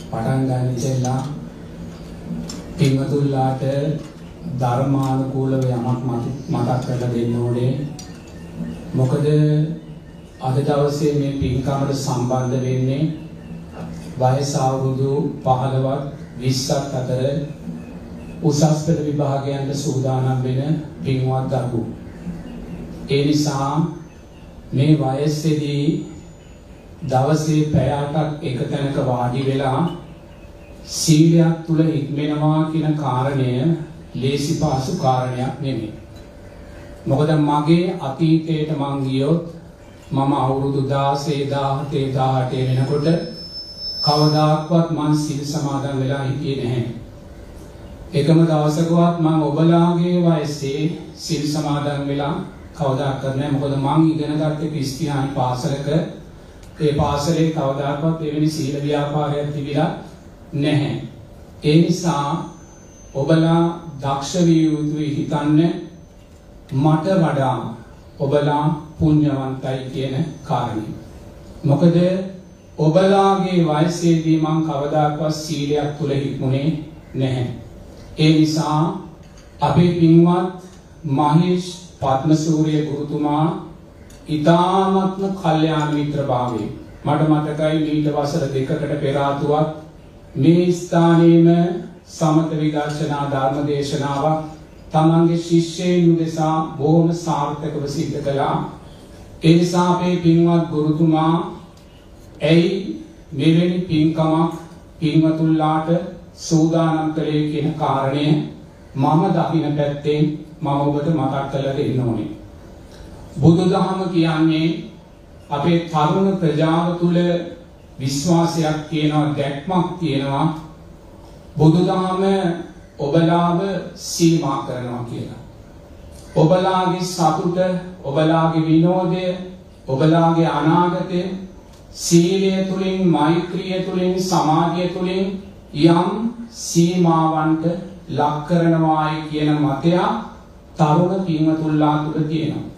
පටන් ගන්න ඉස්සෙල්ලා පින්වතුන්ලාට ධර්මානුකූලව යමක් මතක් කරලා දෙන්න ඕනේ. මොකද අද දවසේ මේ පින්කමට සම්බන්ධ වෙන්නේ වයස අවුරුදු 15ක් 20ක් අතර උසස් පෙළ විභාගයන්ට සූදානම් වෙන පින්වත් දරු. ඒ නිසා මේ වයසේදී දවසේ පැය 8ක් එක තැනක වාඩි වෙලා සීලයක් තුල හික්මෙනවා කියන කාරණය ලේසි පාසු කාරණයක් නෙමෙයි. මොකද මගේ අතීතයට මං ගියොත් මම අවුරුදු 16 17 18 වෙනකොට කවදාක්වත් මං සීල් සමාදන් වෙලා හිටියේ නැහැ. එකම දවසකවත් මං ඔබලාගේ වයසේ සීල් සමාදන් වෙලා කවදාකවත් නැහැ. මොකද මං ඉගෙන ගත්තේ ක්‍රිස්තියානි පාසලක. ඒ පාසලේ කවදාකවත් එවැනි සීල ව්‍යාපාරයක් තිබිලා නැහැ. ඒ නිසා ඔබලා දක්ෂ විය යුතුයි හිතන්නේ මට වඩා ඔබලා පුණ්‍යවන්තයි කියන කාරණේ. මොකද ඔබලාගේ වයසේදී මං කවදාකවත් සීලයක් තුල හික්මුනේ නැහැ. ඒ නිසා අපේ පින්වත් මහේෂ් පද්මසූරිය ගුරුතුමා ඊ타ත්ම කල්යාණ මිත්‍රභාවයේ මට මතකයි ඊට වසර දෙකකට පෙර ආතුවක් මේ ස්ථානයේම සමත විදර්ශනා ධර්ම දේශනාවක් තමන්ගේ ශිෂ්‍යයන් උදෙසා බොහොම සාර්ථකව සිදු කළා. ඒ නිසා අපේ පින්වත් ගුරුතුමා ඇයි මෙවැනි පින්කමක් පින්වතුන්ලාට සූදානම් කළේ කියන කාරණය මම දකින පැත්තෙන් මම ඔබට මතක් කරලා දෙන්න ඕනේ. බුදුදහම කියන්නේ අපේ තරුණ ප්‍රජාව තුළ විශ්වාසයක් තියෙනවා, දැක්මක් තියෙනවා. බුදුදහම ඔබලාව සීමා කරනවා කියලා. ඔබලාගේ සතුට, ඔබලාගේ විනෝදය, ඔබලාගේ අනාගතය සීලය තුළින්, මෛත්‍රිය තුළින්, සමාධිය තුළින් යම් සීමාවන්ට ලක් කරනවායි කියන මතය තරුණ පින්වතුන්ලා තුළ තියෙනවා.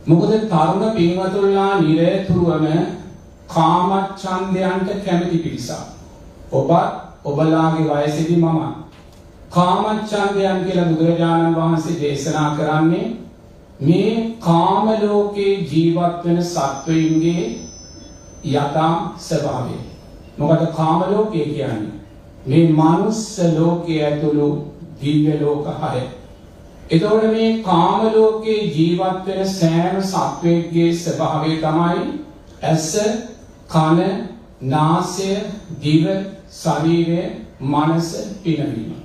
මොකද තරුණ පින්වතුන්ලා නිරතුරුවම කාමච්ඡන්දයන්ට කැමති පිරිසක්. ඔබලාගේ වයසේදී මම කාමච්ඡන්දයන් කියලා බුදුරජාණන් වහන්සේ දේශනා කරන්නේ මේ කාම ලෝකේ ජීවත් වෙන සත්වයින්ගේ යථා ස්වභාවය. මොකද කාම ලෝකය කියන්නේ මේ මානුෂ ලෝකයේ ඇතුළු දිව්‍ය ලෝක 6. එතකොට මේ කාම ලෝකේ ජීවත් වෙන සෑම සත්වයකගේ ස්වභාවය තමයි ඇස, කන, නාසය, දිව, ශරීරය, මනස පිනවීම.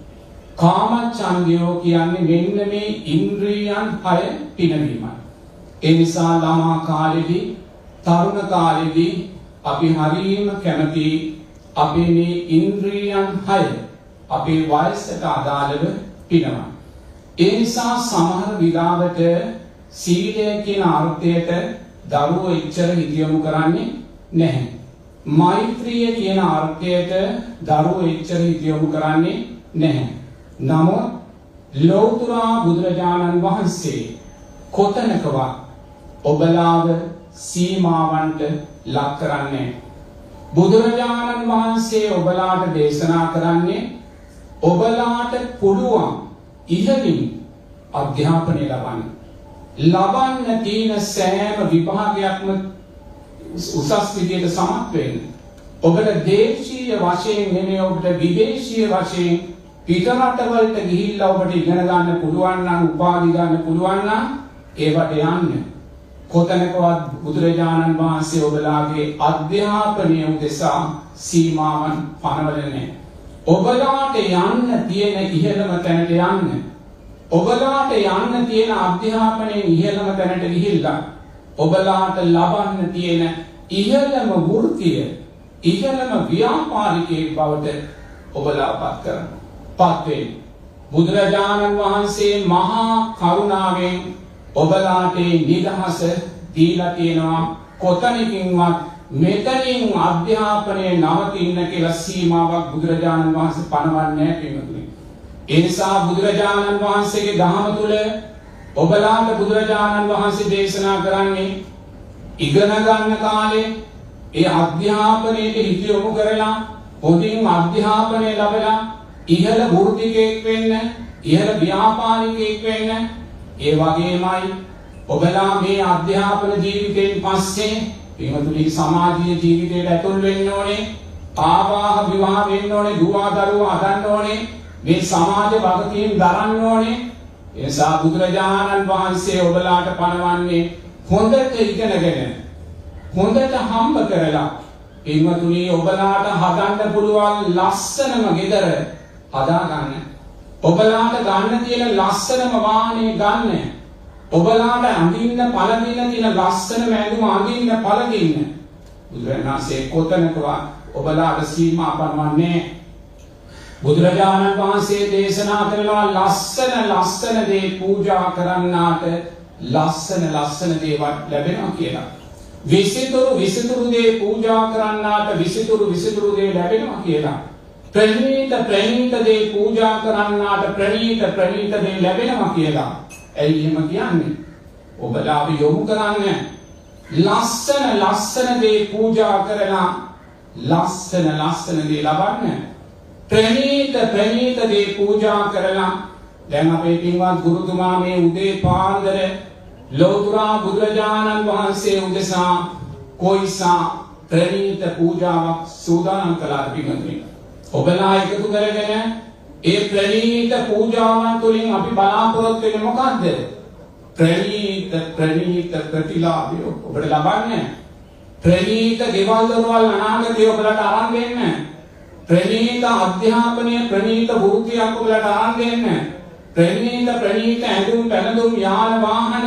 කාමච්ඡන්දයෝ කියන්නේ මෙන්න මේ ඉන්ද්‍රියයන් 6 පිනවීමයි. ඒ නිසා ළමා කාලෙදී, තරුණ කාලෙදී අපි හරියම කැමති අපේ මේ ඉන්ද්‍රියයන් 6 අපේ වයසට අදාළව පිනවන්න. ඒ නිසා සමහර විලාවට සීලය කියන අර්ථයට දරුවෝ එච්චර හිතියොමු කරන්නේ නැහැ. මෛත්‍රිය කියන අර්ථයට දරුවෝ එච්චර හිතියොමු කරන්නේ නැහැ. නමුත් ලෞතර බුදුරජාණන් වහන්සේ කොතනකවත් ඔබලාව සීමාවන්ට ලක් කරන්නේ. බුදුරජාණන් වහන්සේ ඔබලාට දේශනා කරන්නේ ඔබලාට පුළුවන් ඉහළින් අධ්‍යාපනය ලබන්න තියෙන සෑම විභාගයක්ම උසස් විදියට සමත් වෙන්න. ඔබට දේශීය වශයෙන් නෙමෙයි, ඔබට විදේශීය වශයෙන් පිටරටවලට ගිහිල්ලා ඔබට ඉගෙන ගන්න පුළුවන් නම්, උපාධි ගන්න පුළුවන් නම් ඒවට යන්න. කොතනකවත් බුදුරජාණන් වහන්සේ ඔබලාගේ අධ්‍යාපනය උදෙසා සීමාවන් පනවලා නැහැ. ඔබලාට යන්න තියෙන ඉහළම තැනට යන්න. ඔබලාට යන්න තියෙන අධ්‍යාපනයෙන් ඉහළම තැනට ගිහිල්ලා ඔබලාට ලබන්න තියෙන ඉහළම වෘත්තිය, ඉහළම ව්‍යාපාරිකයෙක් බවට ඔබලාපත් කරන්න. පත් වෙන්න. බුදුරජාණන් වහන්සේ මහා කරුණාවෙන් ඔබලාට නිදහස දීලා තියෙනවා. කොතනකින්වත් මෙතනින් අධ්‍යාපනය නවතින්න කියලා සීමාවක් බුදුරජාණන් වහන්සේ පනවන්නේ නැහැ පින්වතුනි. ඒ නිසා බුදුරජාණන් වහන්සේගේ ධහම තුල ඔබලාට බුදුරජාණන් වහන්සේ දේශනා කරන්නේ ඉගෙන ගන්න කාලේ ඒ අධ්‍යාපනයේ හිත යොමු කරලා හොඳින් අධ්‍යාපනය ලැබලා ඉහළ වෘත්තිකයෙක් වෙන්න, ඉහළ ව්‍යාපාරිකයෙක් වෙන්න. ඒ වගේමයි ඔබලා මේ අධ්‍යාපන ජීවිතයෙන් පස්සේ පින්වතුනි සමාජීය ජීවිතයට ඇතුල් වෙන්න ඕනේ. ආවාහ විවාහ වෙන්න ඕනේ, දුව දරුවෝ හදන්න ඕනේ. මේ සමාජ වගකීම් දරන්න ඕනේ. ඒ නිසා බුදුරජාණන් වහන්සේ ඔබලාට පනවන්නේ හොඳට ඉගෙනගෙන, හොඳට හම්බ කරලා පින්වතුනි ඔබලාට හදන්න පුළුවන් ලස්සනම ගෙදර හදාගන්න. ඔබලාට ගන්න තියෙන ලස්සනම වාහනේ ගන්න. ඔබලාට අඳින්න පළඳින්න තියෙන ලස්සනම ඇඳුම අඳින්න පළඳින්න. බුදුරජාණන්සේ කොතනකවත් ඔබලාට සීමා පනවන්නේ. බුදුරජාණන් වහන්සේ දේශනා කරනවා ලස්සන දේ පූජා කරන්නාට ලස්සන දේවල් ලැබෙනවා කියලා. විසිතුරු දේ පූජා කරන්නාට විසිතුරු දේ ලැබෙනවා කියලා. ප්‍රණීත දේ පූජා කරන්නාට ප්‍රණීත දේ ලැබෙනවා කියලා. ඇයි එහෙම කියන්නේ? ඔබලා යොමු කරන්නේ ලස්සන දේ පූජා කරලා ලස්සන දේ ලබන්න. ප්‍රණීත දේ පූජා කරලා දැන් අපේ පින්වත් ගුරුතුමා මේ උදේ පාන්දර ලෝතුරා බුදුරජාණන් වහන්සේ උදෙසා කොයිසා ප්‍රණීත පූජාවක් සූදානම් කළාද පින්වතුනි? ඔබලා එකතු කරගෙන ඒ ප්‍රණීත පූජාවන් තුළින් අපි බලාපොරොත්තු වෙන්නේ මොකද්ද? ප්‍රණීත ප්‍රතිලාභය ඔබට ලබන්නේ. ප්‍රණීත ගෙවල් දොරවල් අනාගතේ ඔබලට අරන් දෙන්න. ප්‍රණීත අධ්‍යාපනය, ප්‍රණීත වෘත්තියක් ඔබලට අරන් දෙන්න. ප්‍රණීත ඇඳුම් පැළඳුම් යාන වාහන.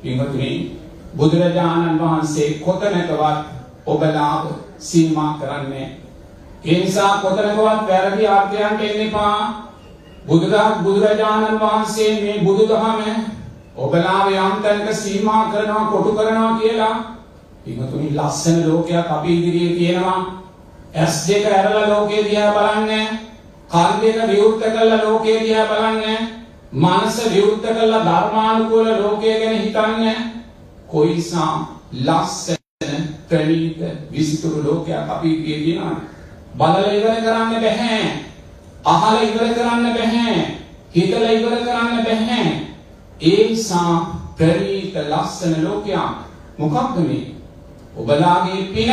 පින්වතුනි බුදුරජාණන් වහන්සේ කොතනකවත් ඔබලාව සීමා කරන්නේ. ඒ නිසා කොතනකවත් වැරදි අර්ථයන්ට එන්න එපා. බුදුරජාණන් වහන්සේ මේ බුදුදහම ඔබලාව යම් තැනක සීමා කරනවා, කොටු කරනවා කියලා. පින්වතුනි ලස්සන ලෝකයක් අපි ඉදිරියේ තියෙනවා. ඇස් දෙක ඇරලා ලෝකේ දිහා බලන්නේ. කන් දෙක විවෘත කරලා ලෝකේ දිහා බලන්නේ. මනස විවෘත කරලා ධර්මානුකූල ලෝකය ගැන හිතන්නේ. කොයිසා ලස්සන ප්‍රණීත විසිතුරු ලෝකයක් අපි ඉදිරියේ තියෙනවා. බලලා ඉවර කරන්න බෑ. අහලා ඉවර කරන්න බෑ. හිතලා ඉවර කරන්න බෑ. ඒ නිසා ප්‍රණීත ලස්සන ලෝකයක් මොකක්ද මේ? ඔබලාගේ පින.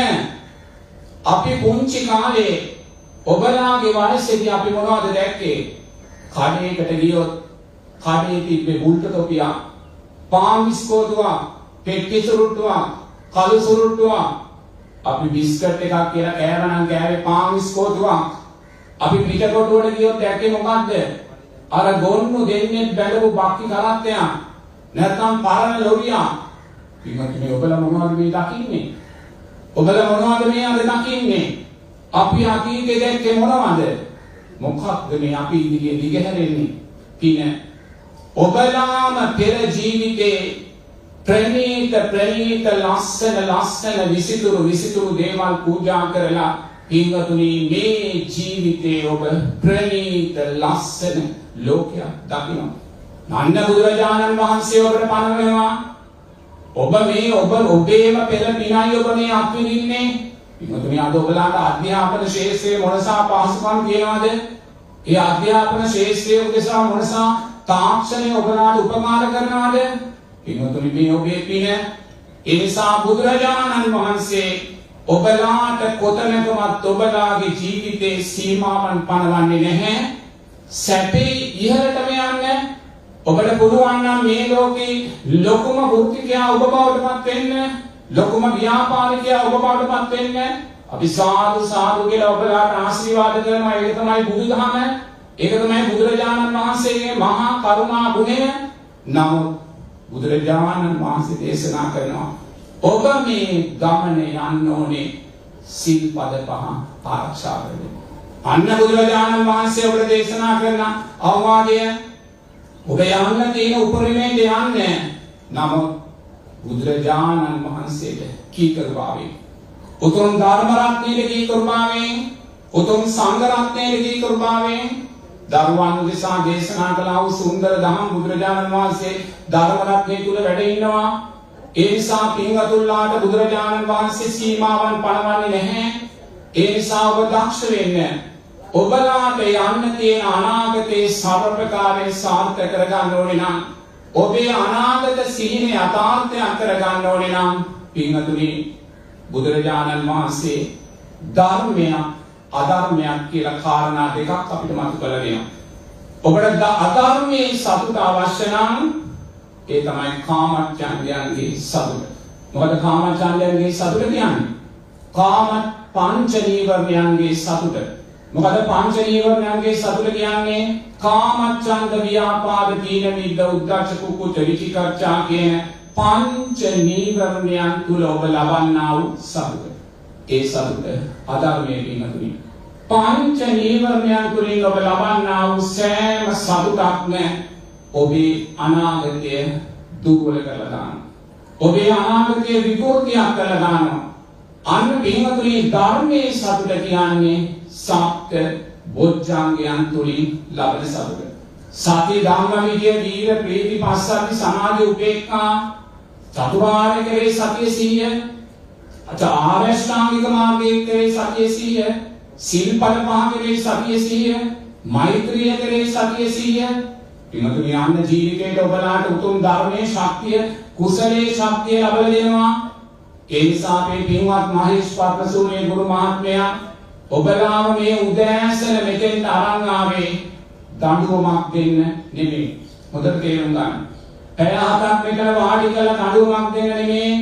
අපි පුංචි කාලේ ඔබලාගේ වයසේදී අපි මොනවද දැක්කේ? කඩේකට ගියොත් කඩේ තිබ්බේ බුල්ට තොපියක්, පාන් විස්කෝතුවක්, පෙට්ටි සුරුට්ටුවක්, කළු සුරුට්ටුවක්. අපි බිස්කට් එකක් කියලා කෑවනම් කෑවේ පාන් විස්කෝතුවක්. අපි පිටකොටුවට ගියොත් දැක්කේ මොකද්ද? අර ගොන්නු දෙන්නේ බැලපු බක්කි කරත්තයක්. නැත්නම් පරණ ලොරියක්. පින්වත්නි ඔබලා මොනවද මේ දකින්නේ? ඔබලා මොනවද මේ අද දකින්නේ? අපි අතීතයේ දැක්කේ මොනවද? මොකක්ද මේ අපි ඉදිරියේ දිගහැරෙන්නේ? පින. ඔබලාම පෙර ජීවිතේ ප්‍රණීත ලස්සන විසිතුරු දේවල් පූජා කරලා පින්වතුනි මේ ජීවිතේ ඔබ ප්‍රණීත ලස්සන ලෝකයක් දකිනවා. නන්ද බුදුරජාණන් වහන්සේ ඔබට පනවනවා. ඔබේම පෙර පිනයි ඔබ මේ අත්විඳින්නේ. පින්වතුනි අද ඔබලාට අධ්‍යාපන ශාස්ත්‍රයේ මොනසා පහසුකම් තියෙනවද? ඒ අධ්‍යාපන ශාස්ත්‍රයේ උදෙසා මොනසා තාක්ෂණය ඔබලාට උපකාර කරනවද? පින්වතුනි මේ ඔබේ පින. ඒ නිසා බුදුරජාණන් වහන්සේ ඔබලාට කොතනකවත් ඔබලාගේ ජීවිතේ සීමාවන් පනවන්නේ නැහැ. සැපේ ඉහළටම යන්න ඔබට පුළුවන් නම් මේ ලෝකේ ලොකුම වෘත්තිකයා ඔබ බවටපත් වෙන්න, ලොකුම ව්‍යාපාරිකයා ඔබ බවටපත් වෙන්න. අපි සාදු කියලා ඔබලාට ආශිර්වාද කරනවා. ඒක තමයි බුදුදහම. ඒක තමයි බුදුරජාණන් වහන්සේගේ මහා කරුණා ගුණය. නමුත් බුදුරජාණන් වහන්සේ දේශනා කරනවා ඔබ මේ ගමනේ යන්න ඕනේ සිල්පද පහ ආරක්ෂා කරගෙන. අන්න බුදුරජාණන් වහන්සේ ඔබට දේශනා කරන අවවාදය ඔබ යන්න තියෙන උපරිමයෙන් යන්න. නමුත් බුදුරජාණන් වහන්සේට කීකරුවාවේ උතුම් ධර්ම රත්නයේ කීකරුවාවේ උතුම් සංඝ රත්නයේ කීකරුවාවේ දරුවන් උදෙසා දේශනා කළා වූ සුන්දර දහම් බුදුරජාණන් වහන්සේ ධර්ම රත්නයේ තුල වැඩ ඉන්නවා. ඒ නිසා පින්වතුන්ලාට බුදුරජාණන් වහන්සේ සීමාවන් පනවන්නේ නැහැ. ඒ නිසා ඔබ දක්ෂ වෙන්න. ඔබලාට යන්න තියෙන අනාගතේ සර්ව ප්‍රකාරයෙන් සාර්ථක කරගන්න ඕනේ නම් ඔබේ අනාගත සිහින යථාර්ථයක් කරගන්න ඕනේ නම් පින්වතුනි බුදුරජාණන් වහන්සේ ධර්මයක් අධර්මයක් කියලා කාරණා දෙකක් අපිට මතු කරලා දෙනවා. ඔබට අධර්මයේ සතුට අවශ්‍ය නම් ඒ තමයි කාමච්ඡන්දයන්ගේ සතුට. මොකද කාමච්ඡන්දයන්ගේ සතුට කියන්නේ? කාම පංච නීවරණයන්ගේ සතුට. මොකද පංච නීවරණයන්ගේ සතුට කියන්නේ කාමච්ඡන්ද ව්‍යාපාද තීන මිද්ද උද්ධච්ච කුක්කුච්ච විචිකිච්ඡා කියන පංච නීවරණයන් තුල ඔබ ලබන්නා වූ සතුට. ඒ සතුට අධර්මයේ පින්තුනි. පංච නීවරණයන් තුලින් ඔබ ලබන්නා වූ සෑම සතුටක්ම ඔබේ අනාගතය දුර්වල කරලා දානවා. ඔබේ අනාගතය විකෘතියක් කරලා දානවා. අන්න පින්වතුනි ධර්මයේ සතුට කියන්නේ සත්‍ය බොජ්ජංගයන් තුලින් ලබන සතුට. සති ධම්ම විජය දීර ප්‍රීති පස්සද්ධි සමාධි උපේක්ඛා චතුරාර්ය කෙරේ සතිය සිහිය ආරෂ්ඨාංගික මාර්ගයේ කෙරේ සතිය සිහිය සිල්පද පහ කෙරේ සතිය සිහිය මෛත්‍රිය කෙරේ සතිය සිහිය පින්වතුනි යන්න ජීවිතේට ඔබලාට උතුම් ධර්මයේ ශක්තිය කුසලයේ ශක්තිය ලබා දෙනවා. ඒ නිසා අපේ පින්වත් මහේෂ් පත්නසූනේ ගුරු මහත්මයා ඔබලාව මේ උදෑසන මෙතෙන්ට අරන් ආවේ දඬුවමක් දෙන්න නෙමෙයි. හොඳට තේරුම් ගන්න. පැය 7ක් මෙතන වාඩි කරලා දඬුවමක් දෙන්න නෙමෙයි.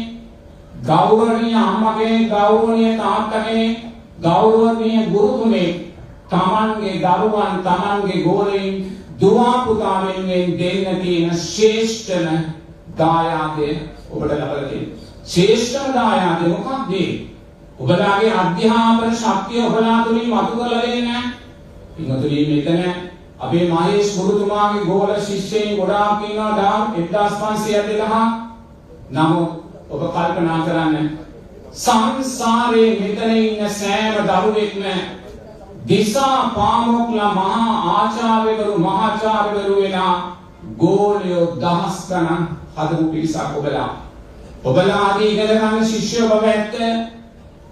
ගෞරවනීය අම්මා කෙනෙක්, ගෞරවනීය තාත්තා කෙනෙක්, ගෞරවනීය ගුරුතුමෙක් තමන්ගේ දරුවන් තමන්ගේ ගෝලයන් දුව පුතා වෙනුවෙන් දෙන්න තියෙන ශ්‍රේෂ්ඨම දායාදය ඔබට ලබා දෙන්න. ශ්‍රේෂ්ඨම දායාදය මොකක්ද? ඔබලාගේ අධ්‍යාපන ශක්තිය ඔබලා තුලින් මතු කරලා දෙන්න. පින්වතුනි මෙතන අපේ මහේෂ් ගුරුතුමාගේ ගෝල ශිෂ්‍යයන් ගොඩාක් ඉන්නවා 1512. නමුත් ඔබ කල්පනා කරන්න සංසාරේ මෙතන ඉන්න සෑම දරුවෙක්ම දිසා පාමොක්ලා මහා ආචාර්යවරු මහාචාර්යවරු වෙනා ගෝලියෝ දහස් ගණන් හදපු පිරිසක් ඔබලා. ඔබලා අද ඉගෙන ගන්න ශිෂ්‍යයෝ බව ඇත්ත.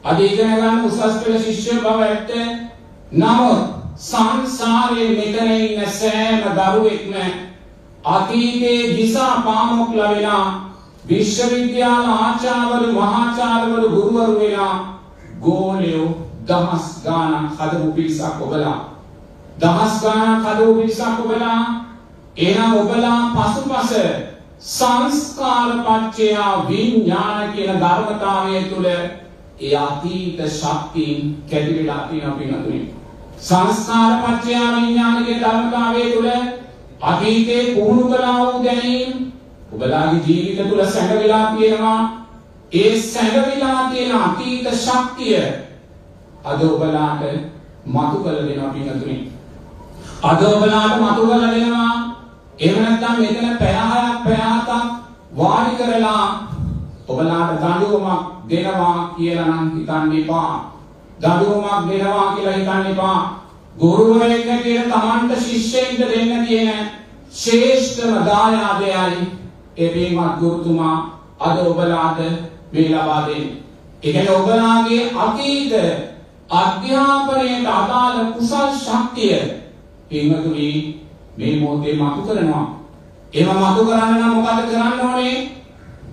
අද ඉගෙන ගන්න උසස් පෙළ ශිෂ්‍යයෝ බව ඇත්ත. නමුත් සංසාරේ මෙතන ඉන්න සෑම දරුවෙක්ම අතීතයේ දිසා පාමොක්ලා වෙනා විශ්වවිද්‍යාල ආචාර්යවරු මහාචාර්යවරු ගුරුවරු වෙනා ගෝලියෝ දහස් ගානක් හදපු පිරිසක් ඔබලා. දහස් ගානක් හදපු පිරිසක් ඔබලා. එනම් ඔබලා පසුපස සංස්කාර පත්‍ය විඥාන කියන ධර්මතාවය තුළ ඒ අතීත ශක්තියින් කැඩිලා තියෙන පින්තුනි. සංස්කාර පත්‍ය විඥාන කියන ධර්මතාවය තුළ අතීතේ පුහුණු කළා වූ දැනීම් ඔබලාගේ ජීවිත තුළ සැඟවිලා තියෙනවා. ඒ සැඟවිලා තියෙන අතීත ශක්තිය අද ඔබලාට මතු කළ දෙනවා පින්තුනි. අද ඔබලාට මතු කළ දෙනවා. එහෙම නැත්නම් මෙතන පැය 6ක් පැය 7ක් වාඩි කරලා ඔබලාට දඬුවමක් දෙනවා කියලා නම් හිතන්න එපා. දඬුවමක් දෙනවා කියලා හිතන්න එපා. ගුරුවරයෙක් හැටියට Tamanට ශිෂ්‍යයින්ට දෙන්න තියෙන ශ්‍රේෂ්ඨම දායාදයයි ඒ පින්වත් ගුරුතුමා අද ඔබලාට මේ ලබා දෙන්නේ. ඒ කියන්නේ ඔබලාගේ අතීත අධ්‍යාපනයේ අදාළ කුසල් ශක්තිය පින්වතුනි මේ මොහොතේ මතු කරනවා. ඒව මතු කරන්න නම් මොකද කරන්න ඕනේ?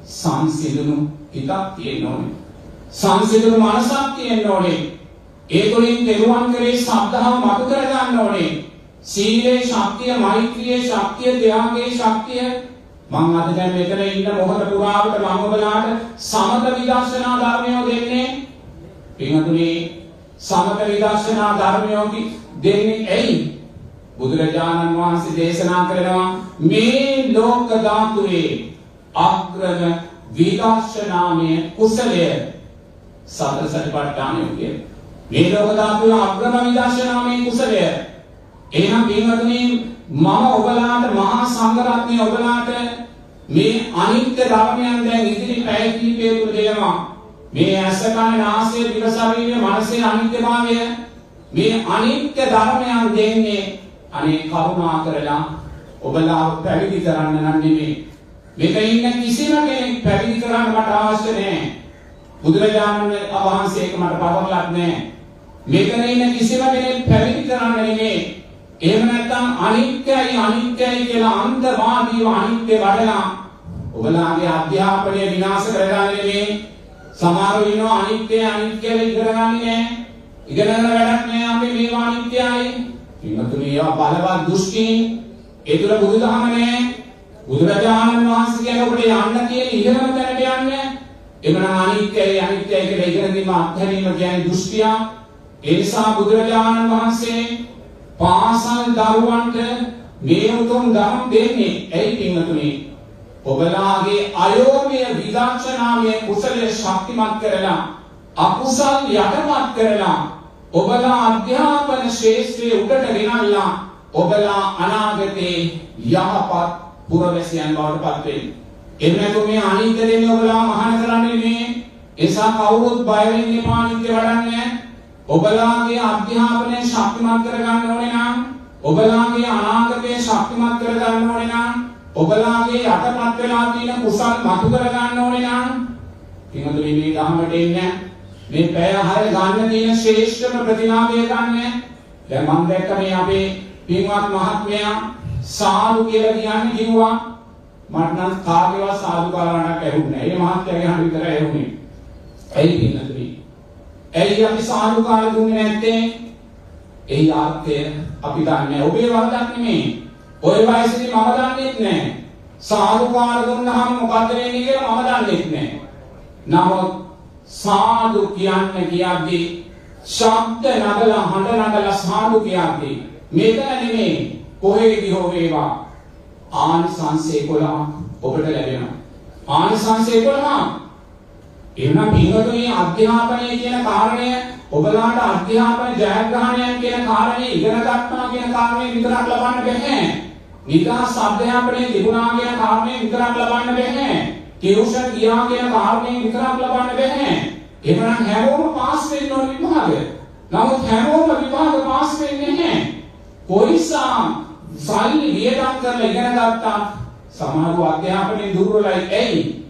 සංසිඳුණු හිතක් තියෙන්න ඕනේ. සංසිඳුණු මනසක් තියෙන්න ඕනේ. ඒ තුළින් දෙවියන් කෙරෙහි ශ්‍රද්ධාව මතු කර ගන්න ඕනේ. සීලේ ශක්තිය, මෛත්‍රියේ ශක්තිය, ත්‍යාගයේ ශක්තිය. මම අද දැන් මෙතන ඉන්න මොහොත පුරාවට මම ඔබලාට සමත විදර්ශනා ධර්මය දෙන්නේ. පින්වතුනි සමත විදර්ශනා ධර්මය දෙන්නේ ඇයි? බුදුරජාණන් වහන්සේ දේශනා කරනවා මේ ලෝක ධාතුවේ අග්‍රම විදර්ශනාමය කුසලය සතර සතිපට්ඨානය කියන්නේ. මේ ලෝක ධාතුවේ අග්‍රම විදර්ශනාමය කුසලය. එහෙනම් පින්වතුනි මම ඔබලාට මහා සංඝරත්නය ඔබලාට මේ අනිත්‍ය ධර්මයන් දැන් ඉදිරි පැය කිහිපය තුළ දෙනවා. මේ ඇස කන නාසය දිව ශරීරය මනසේ අනිත්‍යභාවය මේ අනිත්‍ය ධර්මයන් දෙන්නේ අනේ කරුණා කරලා ඔබලා පැවිදි කරන්න නම් නෙමෙයි. මේක ඉන්න කිසිම කෙනෙක් පැවිදි කරන්න මට අවශ්‍ය නැහැ. බුදුරජාණන් වහන්සේ ඒක මට පවරලක් නැහැ. මෙතන ඉන්න කිසිම කෙනෙක් පැවිදි කරන්න නෙමෙයි. එහෙම නැත්නම් අනිත්‍යයි කියලා අන්තවාදීව අනිත්‍ය වඩලා ඔබලාගේ අධ්‍යාපනය විනාශ කරගන්න නෙමෙයි. සමහරව ඉන්නවා අනිත්‍ය කියලා ඉගෙන ගන්නේ නැහැ. ඉගෙන ගන්න වැඩක් නැහැ අපි මේවා අනිත්‍යයි. පින්වතුනි ඒවා බලවත් දෘෂ්ටි. ඒ තුල බුදුදහම නැහැ. බුදුරජාණන් වහන්සේ කියන ඔබට යන්න කියන ඉහළම තැනට යන්නේ. එමනම් අනිත්‍යයි කියලා ඉගෙන ගැනීම අත්හැරීම කියන්නේ දෘෂ්ටිය. ඒ නිසා බුදුරජාණන් වහන්සේ පාසල් දරුවන්ට මේ උතුම් ධර්ම දෙන්නේ. ඇයි පින්වතුනි? ඔබලාගේ අයෝමය විදර්ශනාමය කුසලයේ ශක්තිමත් කරලා අකුසල් යටපත් කරලා ඔබලා අධ්‍යාපන ශාස්ත්‍රයේ උඩට ගෙනල්ලා ඔබලා අනාගතේ යහපත් පුරවැසියන් බවට පත් වෙන්න. එන්නතු මේ අනිත්‍ය දෙන්නේ ඔබලා මහාන කරන්නේ මේ. එසා කවුරුත් බය වෙන්න එපා අනිත්‍ය වඩන්නේ. ඔබලාගේ අධ්‍යාපනය ශක්තිමත් කරගන්න ඕනේ නම් ඔබලාගේ අනාගතේ ශක්තිමත් කරගන්න ඕනේ නම් ඔබලාගේ යටපත් වෙලා තියෙන කුසල් මතු කරගන්න ඕනේ නම් පින්වතුනි මේ ධර්මයට එන්නේ මේ පැය 6 ගන්න තියෙන ශ්‍රේෂ්ඨම ප්‍රතිලාභය ගන්න. දැන් මම දැක්ක මේ අපේ පින්වත් මහත්මයා සාදු කියලා කියන්නේ කිව්වා. මට නම් කාගේවත් සාදුකාරණක් ඇහුන්නේ නැහැ. මේ මහත්යාගේ හඬ විතරයි ඇහුනේ. ඇයි පින්වතුනි? ඇයි අපි සාදුකාර දුන්නේ නැත්තේ? ඒ ආර්ථය අපි දන්නේ. ඔබේ වරදක් නෙමෙයි. ඔය වයසේදී මම දන්නේත් නැහැ. සාදුකාර දුන්නාම මොකද වෙන්නේ කියලා මම දන්නේත් නැහැ. නමුත් සාදු කියද්දී ශබ්ද නගලා හඬ නගලා සාදු කියද්දී මෙතන නෙමෙයි කොහෙදී හෝ වේවා ආනිසංස 11 ඔබට ලැබෙනවා. ආනිසංස 11. එහෙනම් පින්වතුනි අධ්‍යාපනය කියන කාරණය ඔබලාට අධ්‍යාපන ජයග්‍රහණයක් කියන කාරණේ ඉගෙන ගන්නවා කියන කාරණේ විතරක් ලබන්න බැහැ. නිදහස් අධ්‍යාපනයේ තිබුණා කියන කාරණේ විතරක් ලබන්න බැහැ. ටියුෂන් ගියා කියන කාරණේ විතරක් ලබන්න බැහැ. එහෙනම් හැමෝම පාස් වෙන්න ඕන විභාගය. නමුත් හැමෝම විභාග පාස් වෙන්නේ නැහැ. කොයිසා සල්ලි වියදම් කරලා ඉගෙන ගත්තා සමහරව අධ්‍යාපනයේ දුර්වලයි. ඇයි?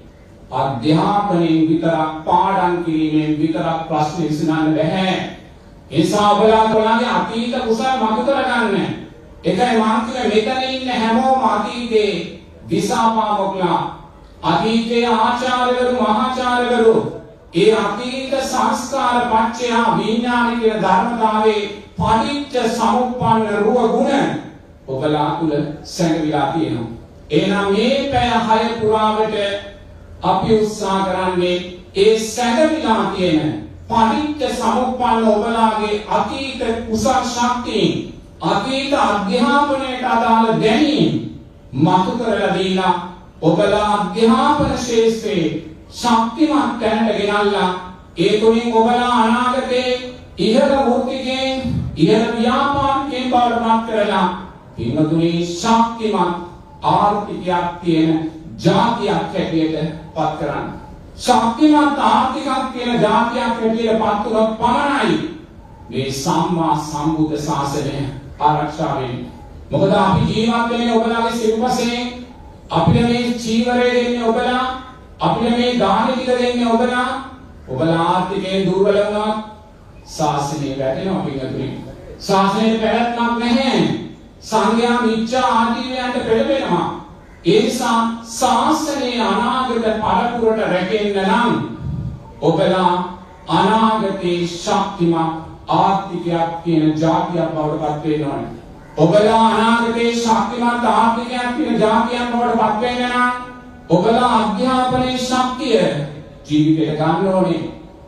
අධ්‍යාපනයෙන් විතරක් පාඩම් කිරීමෙන් විතරක් ප්‍රශ්න විසඳන්න බැහැ. ඒ නිසා ඔබලාගේ අතීත කුසල මතු කරගන්න. ඒකයි මම කියන්නේ මෙතන ඉන්න හැමෝම අතීතේ දිසාපාමොක්ලා අතීතයේ ආචාර්යවරු මහාචාර්යවරු ඒ අතීත සංස්කාර පත්‍ය විඥානික ධර්මතාවේ පටිච්ච සමුප්පන්න රුව ගුණ ඔබලා තුල සැඟවිලා තියෙනවා. එහෙනම් මේ පැය 6 පුරාවට අපි උත්සාහ කරන්නේ ඒ සැඟවිලා තියෙන පටිච්ච සමුප්පන්න ඔබලාගේ අතීත කුසල ශක්තිය අතීත අධ්‍යාපනයට අදාළ දැනීම් මතු කරලා දීලා ඔබලා අධ්‍යාපන ශාස්ත්‍රයේ ශක්තිමත් තැනට ගෙනල්ලා ඒ තුලින් ඔබලා අනාගතේ ඉහළ වෘත්තිකෙන් ඉහළ ව්‍යාපාරිකෙන් බවට පත් කරලා පින්වතුනි ශක්තිමත් ආර්ථිකයක් තියෙන ජාතියක් හැටියට පත් කරන්න. ශක්තිමත් ආර්ථිකයක් තියෙන ජාතියක් හැටියට පත් වුණොත් පමණයි මේ සම්මා සම්බුද්ධ ශාසනය ආරක්ෂා වෙන්නේ. මොකද අපි ජීවත් වෙන්නේ ඔබලාගේ සිව්පසේ අපිට මේ චීවරය දෙන්නේ ඔබලා අපිට මේ දාන ටික දෙන්නේ ඔබලා ආර්ථිකයෙන් දුර්වල වුණා ශාසනය වැටෙනවා පිටුපිට. ශාසනයේ පැවැත්මක් නැහැ. සංඝයා මිච්ඡා ආජීවයන්ට පෙළඹෙනවා. ඒ නිසා ශාසනයේ අනාගත පරපුරට රැකෙන්න නම් ඔබලා අනාගතේ ශක්තිමත් ආර්ථිකයක් කියන ජාතියක් බවට පත් වෙන්න ඕනේ. ඔබලා අනාගතේ ශක්තිමත් ආර්ථිකයක් කියන ජාතියක් බවට පත් වෙන්න නම් ඔබලා අධ්‍යාපනයේ ශක්තිය ජීවිතයට ගන්න ඕනේ.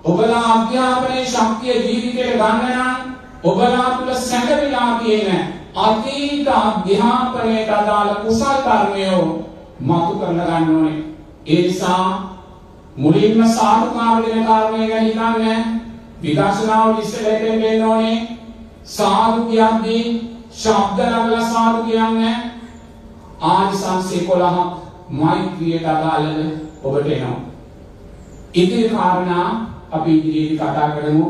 ඔබලා අධ්‍යාපනයේ ශක්තිය ජීවිතයට ගන්න නම් ඔබලා තුල සැඟවිලා තියෙන අතීත අධ්‍යාපනයට අදාළ කුසල කර්මය මතු කරලා ගන්න ඕනේ. ඒ නිසා මුලින්ම සාධුකාර දෙන කාරණය ගැන හිතන්නේ විදර්ශනාව ඉස්සෙල්ලා දෙන්න ඕනේ. සාධු කියන්නේ ශබ්ද නගලා සාධු කියන්නේ ආනිසංස 11 මෛත්‍රියට අදාළව ඔබට එනවා. ඉතිරි කාරණා අපි ඉදිරියට කතා කරමු.